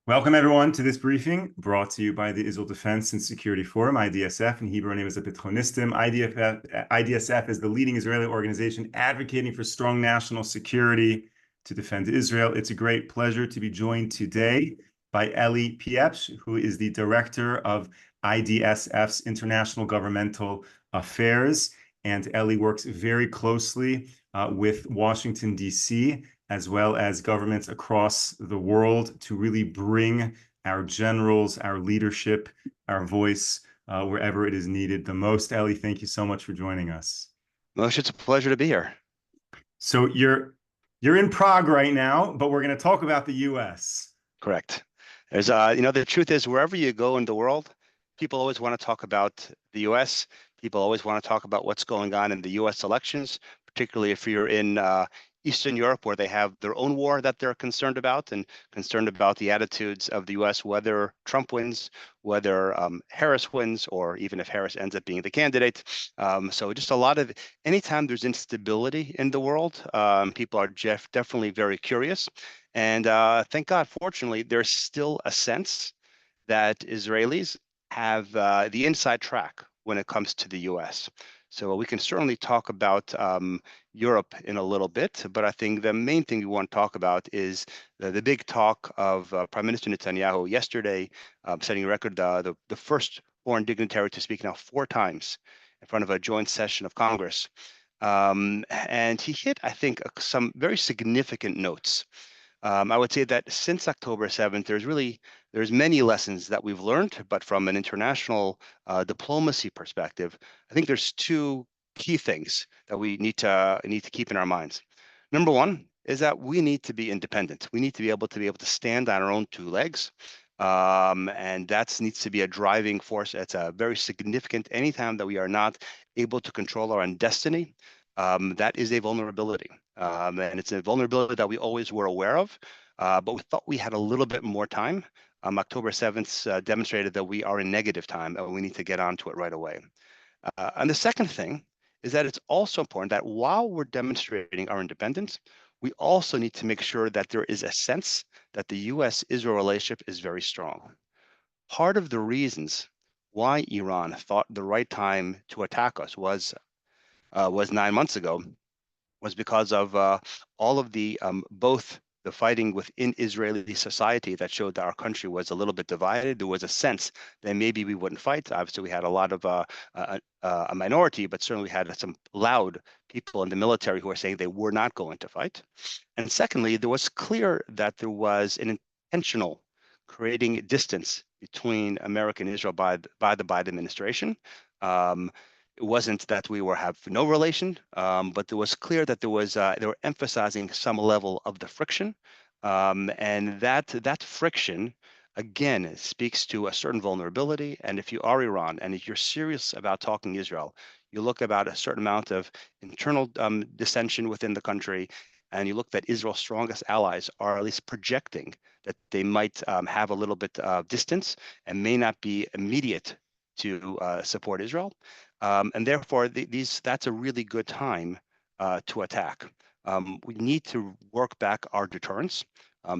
Welcome, everyone, to this briefing brought to you by the Israel Defense and Security Forum, IDSF. In Hebrew, name is Bitronistim. IDSF is the leading Israeli organization advocating for strong national security to defend Israel. It's a great pleasure to be joined today by Elie Pierprz, who is the director of IDSF's International Governmental Affairs. And Elie works very closely with Washington, D.C., as well as governments across the world to really bring our generals, our leadership, our voice wherever it is needed the most. Elie, thank you so much for joining us. Moshe, it's a pleasure to be here. So you're in Prague right now, but we're going to talk about the U.S. Correct. There's, the truth is, wherever you go in the world, people always want to talk about the U.S. People always want to talk about what's going on in the U.S. elections, particularly if you're in Eastern Europe, where they have their own war that they're concerned about and concerned about the attitudes of the U.S., whether Trump wins, whether Harris wins, or even if Harris ends up being the candidate. So just a lot of, anytime there's instability in the world, people are definitely very curious. And thank God, fortunately, there's still a sense that Israelis have the inside track when it comes to the U.S. So we can certainly talk about Europe in a little bit, but I think the main thing we want to talk about is the big talk of Prime Minister Netanyahu yesterday, setting a record, the first foreign dignitary to speak now 4 times in front of a joint session of Congress. And he hit, I think, some very significant notes. I would say that since October 7th, there's many lessons that we've learned, but from an international diplomacy perspective, I think there's 2 key things that we need to keep in our minds. Number one is that we need to be independent. We need to be able to stand on our own 2 legs. And that needs to be a driving force. It's a very significant. Anytime that we are not able to control our own destiny, that is a vulnerability. And it's a vulnerability that we always were aware of, but we thought we had a little bit more time. October 7th demonstrated that we are in negative time and we need to get onto it right away. And the second thing is that it's also important that while we're demonstrating our independence, we also need to make sure that there is a sense that the U.S.-Israel relationship is very strong. Part of the reasons why Iran thought the right time to attack us was 9 months ago, was because of all of the both the fighting within Israeli society that showed that our country was a little bit divided. There was a sense that maybe we wouldn't fight. Obviously, we had a lot of a minority, but certainly we had some loud people in the military who were saying they were not going to fight. And secondly, there was clear that there was an intentional creating distance between America and Israel by the Biden administration. It wasn't that we have no relation, but it was clear that they were emphasizing some level of the friction, and that friction again speaks to a certain vulnerability. And if you are Iran and if you're serious about talking Israel, you look about a certain amount of internal dissension within the country, and you look that Israel's strongest allies are at least projecting that they might have a little bit of distance and may not be immediate to support Israel. And therefore, that's a really good time to attack. We need to work back our deterrence.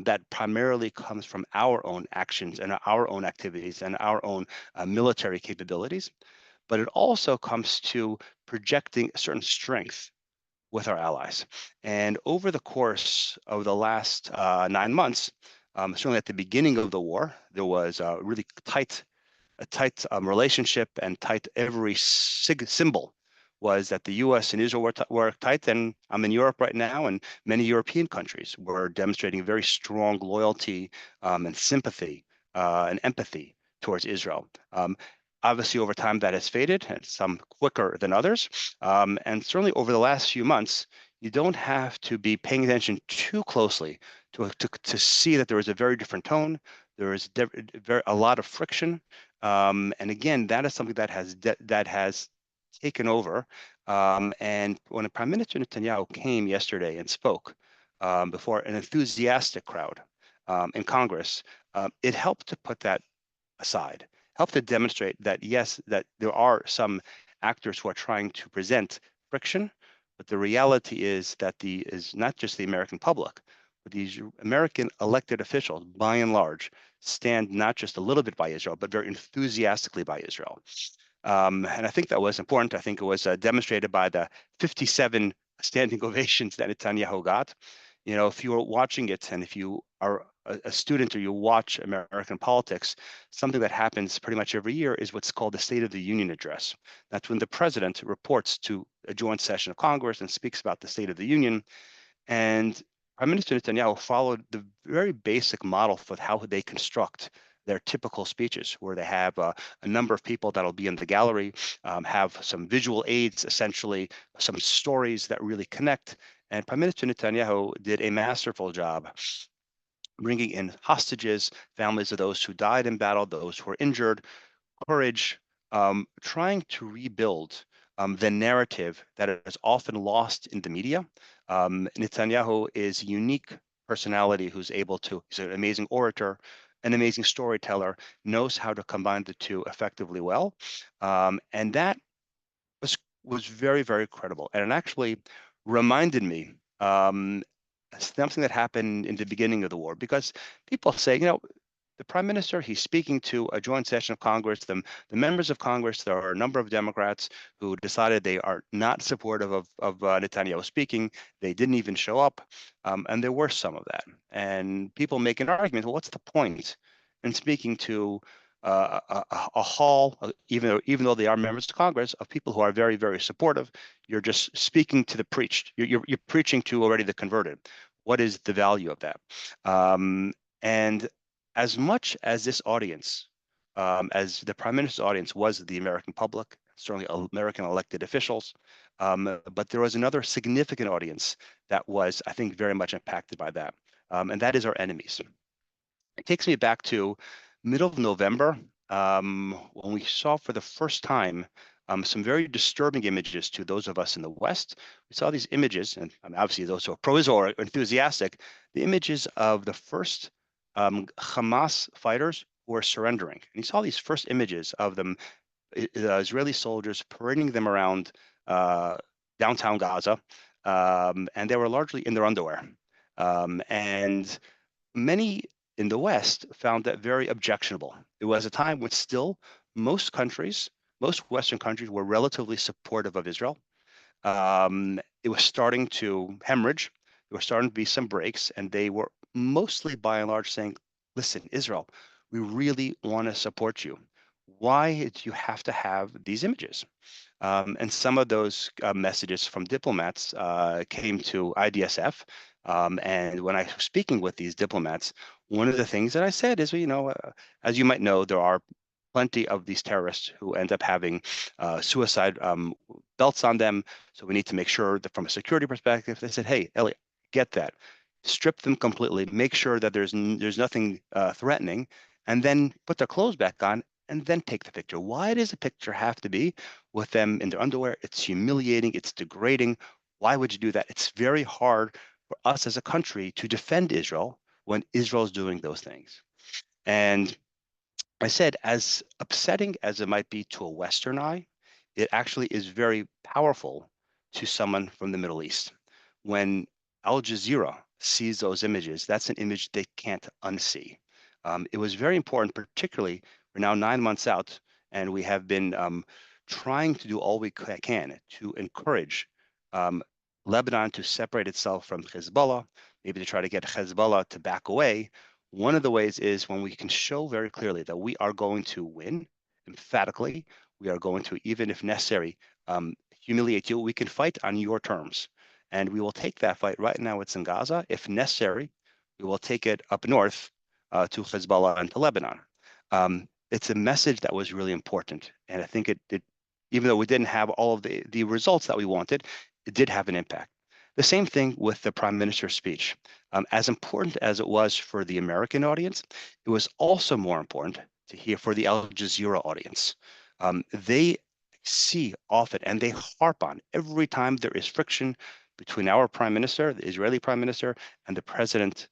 That primarily comes from our own actions and our own activities and our own military capabilities. But it also comes to projecting a certain strength with our allies. And over the course of the last 9 months, certainly at the beginning of the war, there was a really tight relationship, and tight every symbol was that the U.S. and Israel were tight. And I'm in Europe right now, and many European countries were demonstrating very strong loyalty and sympathy and empathy towards Israel. Obviously, over time that has faded, and some quicker than others. And certainly over the last few months, you don't have to be paying attention too closely to see that there is a very different tone. There is a lot of friction. And again, that is something that has taken over. And when Prime Minister Netanyahu came yesterday and spoke before an enthusiastic crowd in Congress, it helped to put that aside, helped to demonstrate that, yes, that there are some actors who are trying to present friction, but the reality is that is not just the American public, but these American elected officials, by and large, stand not just a little bit by Israel, but very enthusiastically by Israel. And I think that was important. I think it was demonstrated by the 57 standing ovations that Netanyahu got. You know, if you were watching it, and if you are a student or you watch American politics, something that happens pretty much every year is what's called the State of the Union address. That's when the president reports to a joint session of Congress and speaks about the State of the Union. And Prime Minister Netanyahu followed the very basic model for how they construct their typical speeches, where they have a number of people that'll be in the gallery, have some visual aids, essentially, some stories that really connect. And Prime Minister Netanyahu did a masterful job bringing in hostages, families of those who died in battle, those who were injured, courage, trying to rebuild the narrative that is often lost in the media. Netanyahu is a unique personality who's able to, he's an amazing orator, an amazing storyteller, knows how to combine the two effectively well. And that was very, very credible. And it actually reminded me something that happened in the beginning of the war, because people say, you know, the prime minister, he's speaking to a joint session of Congress. The members of Congress, there are a number of Democrats who decided they are not supportive of Netanyahu speaking. They didn't even show up. And there were some of that. And people make an argument, well, what's the point in speaking to a hall, even though they are members of Congress, of people who are very, very supportive? You're just speaking to the preached. You're preaching to already the converted. What is the value of that? And as much as this audience, as the prime minister's audience was the American public, certainly American elected officials, but there was another significant audience that was, I think, very much impacted by that, and that is our enemies. It takes me back to middle of November, when we saw for the first time some very disturbing images to those of us in the West. We saw these images, and obviously those who are pro-Israel or enthusiastic, the images of the first Hamas fighters who are surrendering. And you saw these first images of them, Israeli soldiers parading them around downtown Gaza, and they were largely in their underwear. And many in the West found that very objectionable. It was a time when still most countries, most Western countries, were relatively supportive of Israel. It was starting to hemorrhage. There were starting to be some breaks, and they were mostly, by and large, saying, listen, Israel, we really want to support you. Why do you have to have these images? And some of those messages from diplomats came to IDSF. And when I was speaking with these diplomats, one of the things that I said is, well, you know, as you might know, there are plenty of these terrorists who end up having suicide belts on them. So we need to make sure that from a security perspective, they said, hey, Elie, get that. Strip them completely, make sure that there's nothing threatening, and then put their clothes back on, and then take the picture. Why does a picture have to be with them in their underwear? It's humiliating, it's degrading. Why would you do that? It's very hard for us as a country to defend Israel when Israel's doing those things. And I said, as upsetting as it might be to a Western eye, it actually is very powerful to someone from the Middle East. When Al Jazeera sees those images, that's an image they can't unsee. It was very important, particularly, we're now 9 months out, and we have been trying to do all we can to encourage Lebanon to separate itself from Hezbollah, maybe to try to get Hezbollah to back away. One of the ways is when we can show very clearly that we are going to win, emphatically, we are going to, even if necessary, humiliate you. We can fight on your terms. And we will take that fight. Right now, it's in Gaza. If necessary, we will take it up north to Hezbollah and to Lebanon. It's a message that was really important. And I think it even though we didn't have all of the results that we wanted, it did have an impact. The same thing with the prime minister's speech. As important as it was for the American audience, it was also more important to hear for the Al Jazeera audience. They see often, and they harp on every time there is friction between our prime minister, the Israeli prime minister, and the president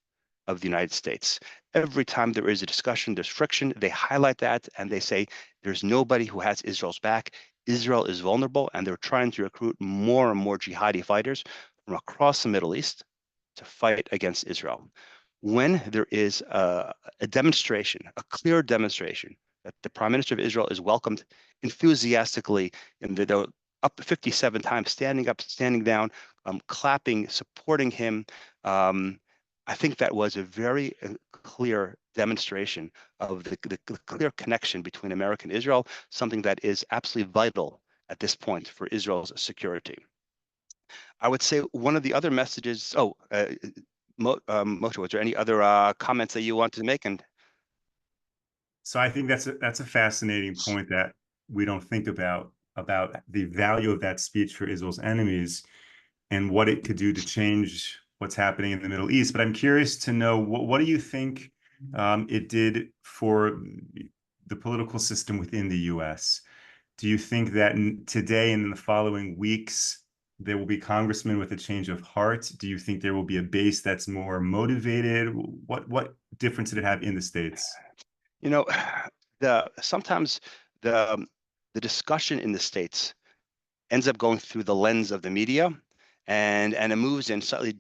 of the United States. Every time there is a discussion, there's friction, they highlight that, and they say there's nobody who has Israel's back. Israel is vulnerable, and they're trying to recruit more and more jihadi fighters from across the Middle East to fight against Israel. when there is a demonstration, a clear demonstration that the Prime Minister of Israel is welcomed enthusiastically, and they're up 57 times, standing up, standing down, clapping, supporting him. I think that was a very clear demonstration of the clear connection between America and Israel, something that is absolutely vital at this point for Israel's security. I would say one of the other messages. Moshe, was there any other comments that you wanted to make? And So I think that's a fascinating point that we don't think about the value of that speech for Israel's enemies and what it could do to change what's happening in the Middle East. But I'm curious to know what do you think it did for the political system within the U.S.? Do you think that today and in the following weeks there will be congressmen with a change of heart? Do you think there will be a base that's more motivated? What difference did it have in the States? you know, sometimes the the discussion in the States ends up going through the lens of the media, and it moves in slightly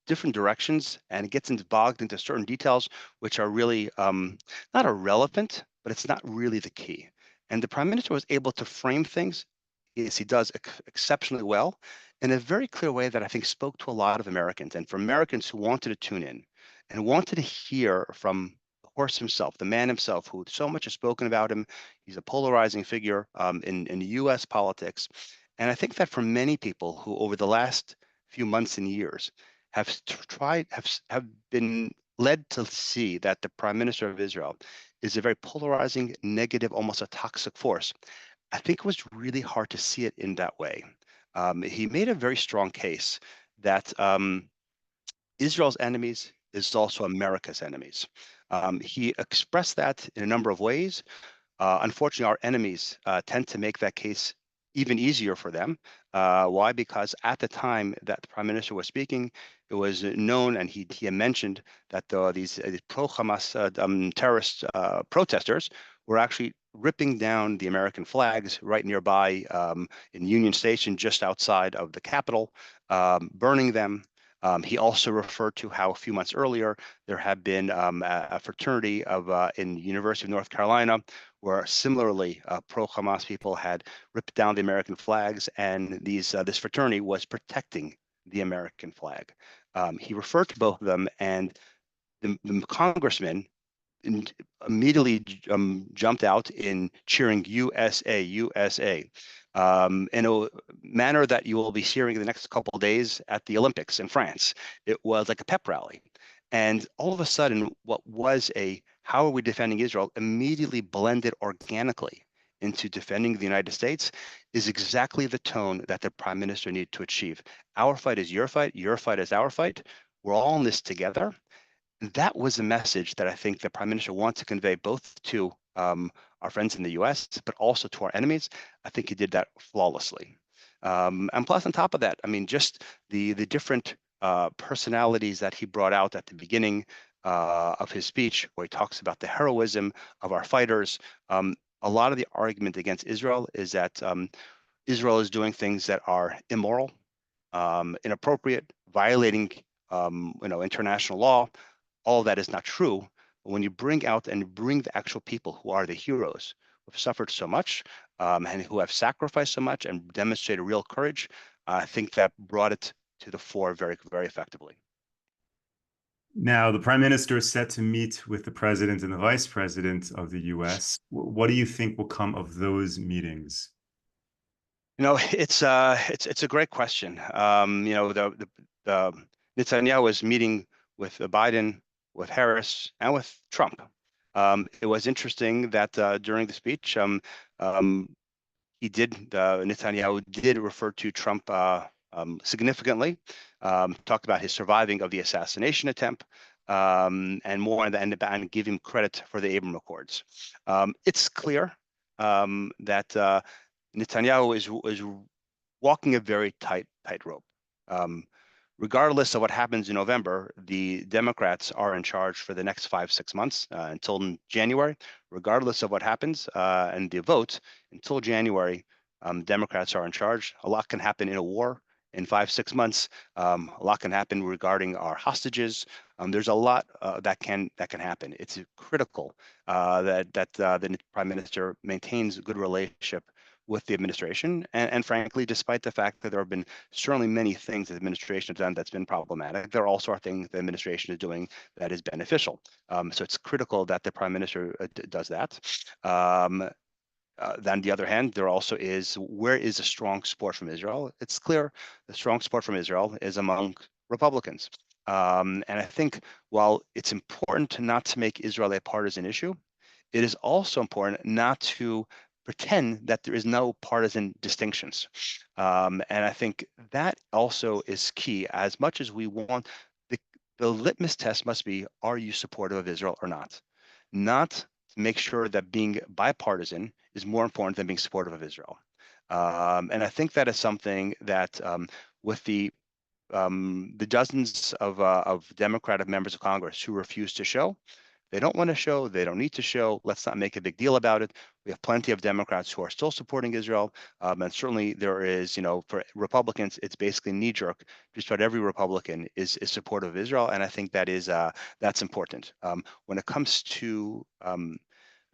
different directions, and it gets bogged into certain details which are really not irrelevant, but it's not really the key. And the Prime Minister was able to frame things, yes, he does exceptionally well, in a very clear way that I think spoke to a lot of Americans, and for Americans who wanted to tune in and wanted to hear from the horse himself, the man himself, who so much is spoken about him. He's a polarizing figure in U.S. politics. And I think that for many people who over the last few months and years have been led to see that the Prime Minister of Israel is a very polarizing, negative, almost a toxic force, I think it was really hard to see it in that way. He made a very strong case that Israel's enemies is also America's enemies. He expressed that in a number of ways. Unfortunately, our enemies tend to make that case even easier for them. Why? Because at the time that the Prime Minister was speaking, it was known, and he had mentioned that these pro-Hamas terrorist protesters were actually ripping down the American flags right nearby in Union Station, just outside of the Capitol, burning them. He also referred to how a few months earlier there had been a fraternity in the University of North Carolina where similarly pro-Hamas people had ripped down the American flags, and this fraternity was protecting the American flag. He referred to both of them, and the congressman immediately jumped out in cheering USA, USA, in a manner that you will be hearing in the next couple of days at the Olympics in France. It was like a pep rally. And all of a sudden, what was a how are we defending Israel immediately blended organically into defending the United States is exactly the tone that the Prime Minister needed to achieve. Our fight is your fight is our fight. We're all in this together. That was a message that I think the Prime Minister wants to convey both to our friends in the US, but also to our enemies. I think he did that flawlessly. And plus, on top of that, I mean, just the different personalities that he brought out at the beginning of his speech, where he talks about the heroism of our fighters. A lot of the argument against Israel is that Israel is doing things that are immoral, inappropriate, violating international law. All of that is not true. But when you bring out and bring the actual people who are the heroes, who have suffered so much and who have sacrificed so much and demonstrated real courage, I think that brought it to the fore very, very effectively. Now, the Prime Minister is set to meet with the President and the Vice President of the U.S. What do you think will come of those meetings? It's a great question. The Netanyahu was meeting with Biden, with Harris, and with Trump. It was interesting that during the speech, Netanyahu did refer to Trump significantly, talked about his surviving of the assassination attempt, and more and give him credit for the Abraham Accords. It's clear that Netanyahu is walking a very tightrope. Regardless of what happens in November, the Democrats are in charge for the next 5-6 months until January. Regardless of what happens and the vote, until January, Democrats are in charge. A lot can happen in a war in 5-6 months. A lot can happen regarding our hostages. There's a lot that can happen. It's critical that the Prime Minister maintains a good relationship with the administration, and frankly, despite the fact that there have been certainly many things the administration has done that's been problematic, there also are things the administration is doing that is beneficial. So it's critical that the Prime Minister does that. Then on the other hand, there also is, where is a strong support from Israel? It's clear the strong support from Israel is among Republicans. And I think while it's important not to make Israel a partisan issue, it is also important not to pretend that there is no partisan distinctions. And I think that also is key. As much as we want, the litmus test must be, are you supportive of Israel or not? Not to make sure that being bipartisan is more important than being supportive of Israel. And I think that is something that with the dozens of Democratic members of Congress who refuse to show, they don't want to show, they don't need to show. Let's not make a big deal about it. We have plenty of Democrats who are still supporting Israel. And certainly there is, for Republicans, it's basically knee-jerk. Just about every Republican is supportive of Israel. And I think that is that's important. When it comes to the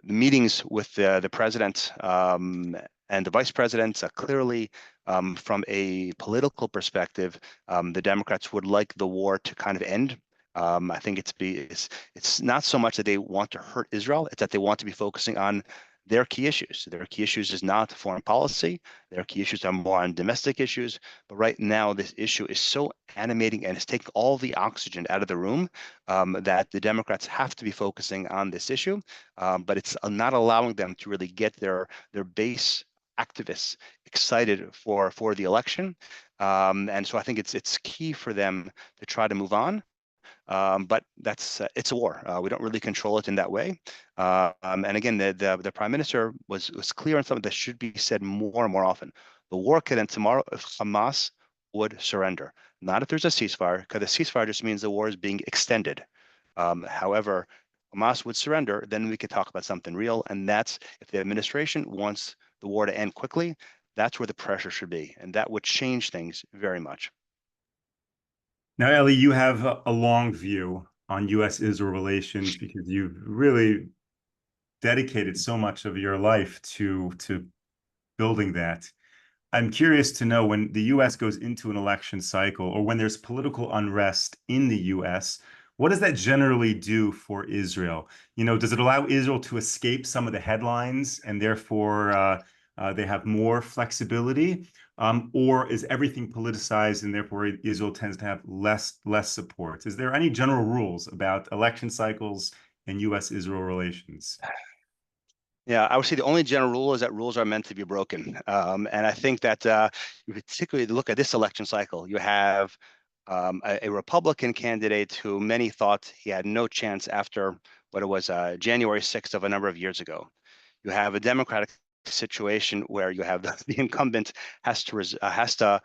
meetings with the president and the vice president, clearly from a political perspective, the Democrats would like the war to kind of end. I think it's not so much that they want to hurt Israel, it's that they want to be focusing on their key issues. Their key issues is not foreign policy. Their key issues are more on domestic issues. But right now, this issue is so animating and it's taking all the oxygen out of the room that the Democrats have to be focusing on this issue. But it's not allowing them to really get their base activists excited for the election. And so I think it's key for them to try to move on. But that's it's a war. We don't really control it in that way. And again, the prime minister was clear on something that should be said more and more often. The war could end tomorrow if Hamas would surrender, not if there's a ceasefire, because a ceasefire just means the war is being extended. However, Hamas would surrender, then we could talk about something real. And that's if the administration wants the war to end quickly, that's where the pressure should be. And that would change things very much. Now, Elie, you have a long view on U.S.-Israel relations because you've really dedicated so much of your life to building that. I'm curious to know, when the U.S. goes into an election cycle or when there's political unrest in the U.S., what does that generally do for Israel? Does it allow Israel to escape some of the headlines and therefore they have more flexibility? Or is everything politicized and therefore Israel tends to have less support? Is there any general rules about election cycles and U.S.-Israel relations? Yeah, I would say the only general rule is that rules are meant to be broken. And I think that you particularly look at this election cycle, you have a Republican candidate who many thought he had no chance after what it was January 6th of a number of years ago. You have a Democratic situation where you have the incumbent has to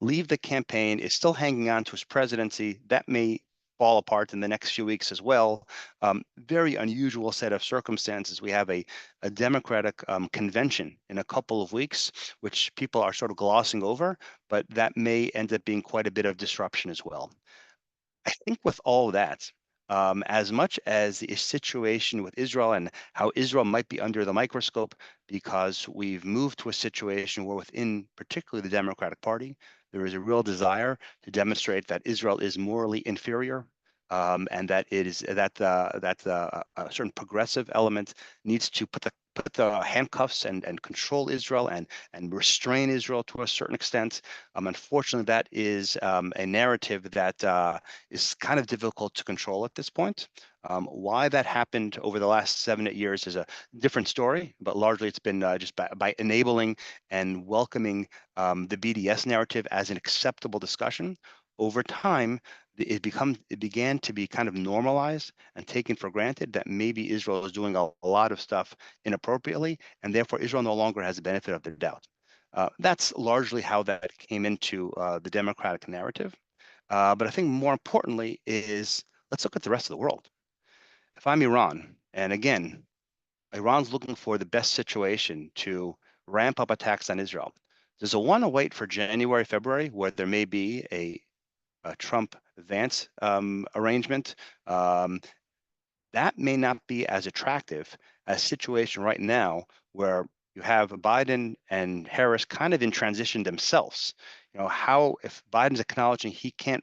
leave the campaign, is still hanging on to his presidency. That may fall apart in the next few weeks as well. Very unusual set of circumstances. We have a Democratic convention in a couple of weeks, which people are sort of glossing over, but that may end up being quite a bit of disruption as well. I think with all that, as much as the situation with Israel and how Israel might be under the microscope because we've moved to a situation where within particularly the Democratic Party, there is a real desire to demonstrate that Israel is morally inferior, and that it is that a certain progressive element needs to put the handcuffs and control Israel and restrain Israel to a certain extent. Unfortunately, that is a narrative that is kind of difficult to control at this point. Why that happened over the last 7 or 8 years is a different story, but largely it's been just by enabling and welcoming the BDS narrative as an acceptable discussion. Over time, it began to be kind of normalized and taken for granted that maybe Israel is doing a lot of stuff inappropriately, and therefore Israel no longer has the benefit of the doubt. That's largely how that came into the Democratic narrative. But I think more importantly is, let's look at the rest of the world. If I'm Iran, and again, Iran's looking for the best situation to ramp up attacks on Israel. Does it want to wait for January, February, where there may be a Trump Vance arrangement, um, that may not be as attractive as a situation right now where you have Biden and Harris kind of in transition themselves. How if Biden's acknowledging he can't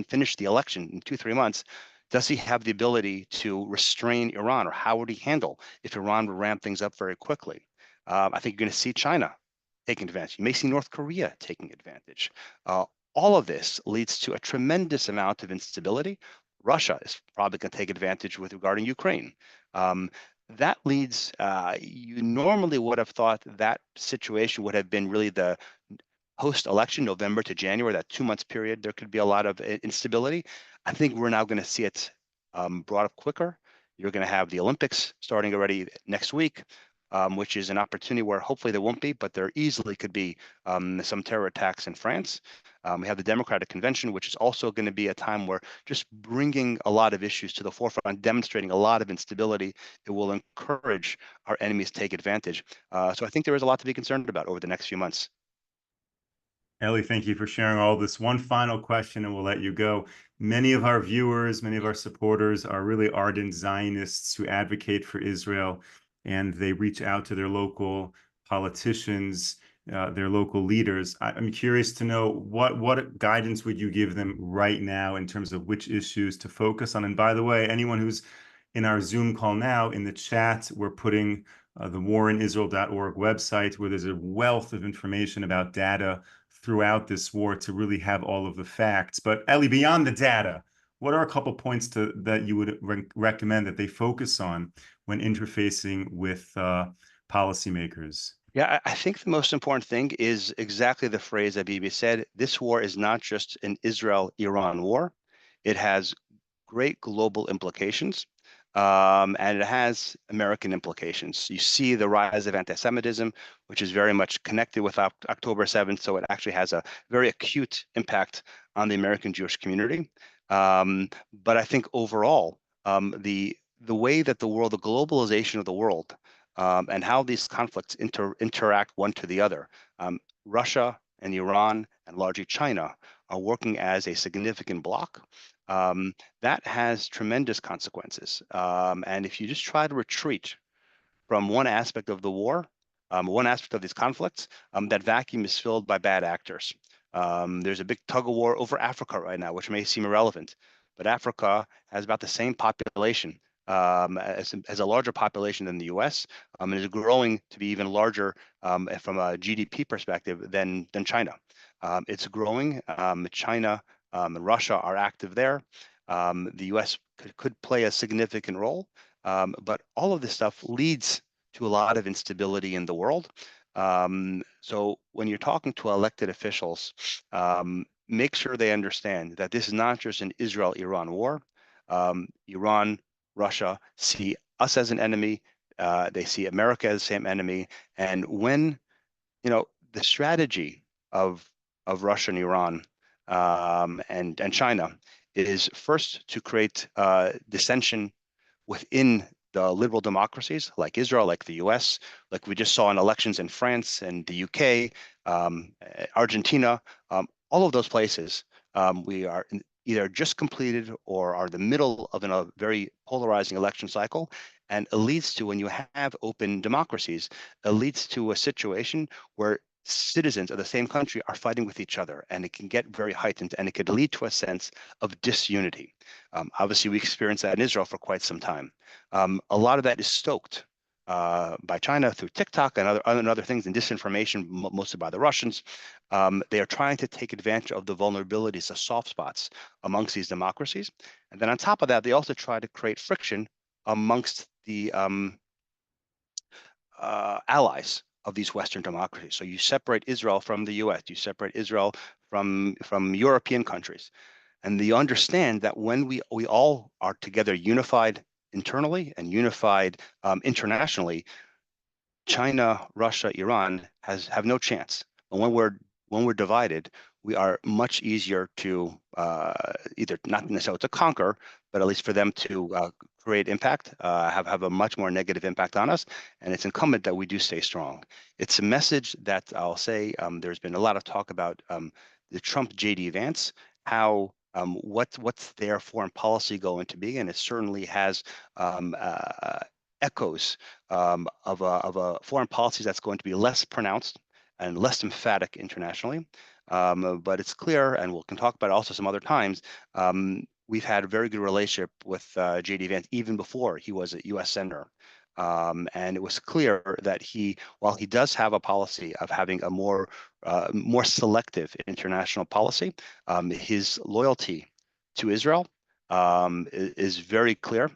finish the election in 2, 3 months, does he have the ability to restrain Iran, or how would he handle if Iran would ramp things up very quickly? I think you're going to see China taking advantage. You may see North Korea taking advantage. Uh, all of this leads to a tremendous amount of instability. Russia is probably going to take advantage with regarding Ukraine. Um, that leads, you normally would have thought that situation would have been really the post-election, November to January, that 2 months period, there could be a lot of instability. I think we're now going to see it brought up quicker. You're going to have the Olympics starting already next week, which is an opportunity where hopefully there won't be, but there easily could be some terror attacks in France. We have the Democratic Convention, which is also going to be a time where just bringing a lot of issues to the forefront, demonstrating a lot of instability, it will encourage our enemies to take advantage. So I think there is a lot to be concerned about over the next few months. Elie, thank you for sharing all this. One final question, and we'll let you go. Many of our viewers, many of our supporters are really ardent Zionists who advocate for Israel, and they reach out to their local politicians, their local leaders. I'm curious to know what guidance would you give them right now in terms of which issues to focus on? And by the way, anyone who's in our Zoom call now, in the chat, we're putting the warinisrael.org website, where there's a wealth of information about data throughout this war to really have all of the facts. But Elie, beyond the data, what are a couple points that you would recommend that they focus on when interfacing with policymakers? Yeah, I think the most important thing is exactly the phrase that Bibi said. This war is not just an Israel-Iran war. It has great global implications, and it has American implications. You see the rise of anti-Semitism, which is very much connected with October 7th, so it actually has a very acute impact on the American Jewish community. But I think overall, the way that the world, the globalization of the world, and how these conflicts interact one to the other. Russia and Iran and largely China are working as a significant bloc. That has tremendous consequences. And if you just try to retreat from one aspect of the war, one aspect of these conflicts, that vacuum is filled by bad actors. There's a big tug of war over Africa right now, which may seem irrelevant, but Africa has about the same population, has a larger population than the U.S., and is growing to be even larger from a GDP perspective than China. It's growing. China and Russia are active there. The U.S. could play a significant role, but all of this stuff leads to a lot of instability in the world. So when you're talking to elected officials, make sure they understand that this is not just an Israel-Iran war. Iran, Russia see us as an enemy. They see America as the same enemy. And when, the strategy of Russia and Iran and China is first to create dissension within the liberal democracies like Israel, like the US, like we just saw in elections in France and the UK, Argentina, all of those places, we are either just completed or are in the middle of a very polarizing election cycle. And it leads to, when you have open democracies, it leads to a situation where citizens of the same country are fighting with each other, and it can get very heightened, and it could lead to a sense of disunity. Obviously, we experienced that in Israel for quite some time. A lot of that is stoked by China through TikTok and other things, and disinformation, mostly by the Russians. They are trying to take advantage of the vulnerabilities, the soft spots amongst these democracies. And then on top of that, they also try to create friction amongst the allies of these Western democracies. So you separate Israel from the US, you separate Israel from European countries. And you understand that when we all are together unified internally and unified internationally, China, Russia, Iran have no chance. But when we're divided, we are much easier to either not necessarily to conquer, but at least for them to create impact, have a much more negative impact on us. And it's incumbent that we do stay strong. It's a message that I'll say there's been a lot of talk about the Trump JD Vance, how what's their foreign policy going to be, and it certainly has echoes of a foreign policy that's going to be less pronounced and less emphatic internationally. But it's clear, and we can talk about it also some other times. We've had a very good relationship with J.D. Vance even before he was a U.S. senator. And it was clear that while he does have a policy of having a more selective international policy, his loyalty to Israel is very clear.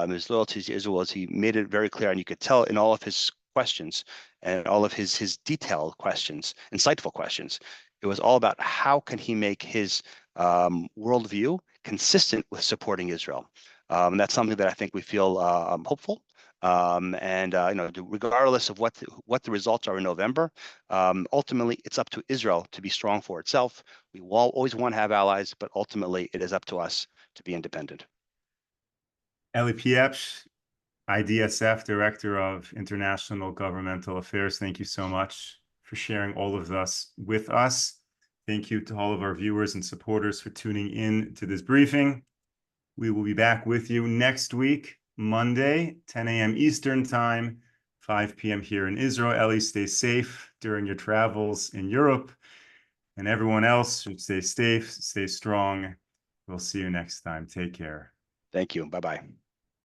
His loyalty to Israel, he made it very clear, and you could tell in all of his questions and all of his detailed questions, insightful questions. It was all about how can he make his worldview consistent with supporting Israel. That's something that I think we feel hopeful. Regardless of what the results are in November, ultimately it's up to Israel to be strong for itself. We will always want to have allies, but ultimately it is up to us to be independent. Elie Pierprz, IDSF, Director of International Governmental Affairs, thank you so much for sharing all of this with us. Thank you to all of our viewers and supporters for tuning in to this briefing. We will be back with you next week, Monday, 10 a.m. Eastern Time, 5 p.m. here in Israel. Elie, stay safe during your travels in Europe. And everyone else should stay safe, stay strong. We'll see you next time. Take care. Thank you. Bye-bye.